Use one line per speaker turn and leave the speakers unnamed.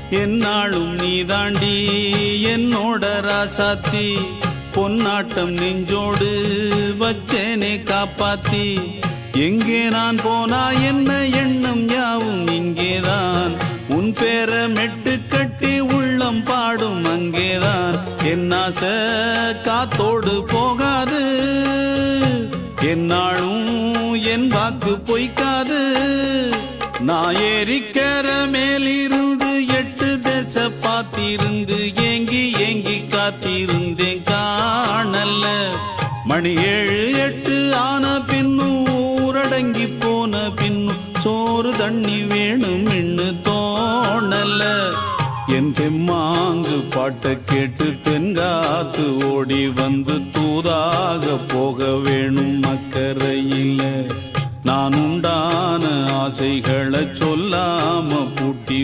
என்னாலும் நீதாண்டி என்னோட ராசாத்தி பொன்னாட்டம் நெஞ்சோடு வச்சேனே காப்பாத்தி எங்கே நான் போனா என்ன எண்ணம் யாவும் இங்கேதான் உன் பேர மெட்டு கட்டி உள்ளம் பாடும் அங்கேதான் என் ஆசை காத்தோடு போகாது என்னாலும் என் வாக்கு பொய்க்காது நான் ஏறிக்கிற மேலிருந்து 8 தேச பார்த்திருந்து ஏங்கி ஏங்கி காத்திருந்தேன் காணல்ல மணி 7 8 ஆன பின்னும் ஊரடங்கி போன பின்னும் சோறு தண்ணி வேணும் இன்னு தோணல்ல என் தெம்மாங்கு பாட்டை கேட்டு தென்காத்து ஓடி வந்து தூதாக போக வேணும் அக்கறையில நான் உண்டான ஆசைகளை சொல்லாம பூட்டி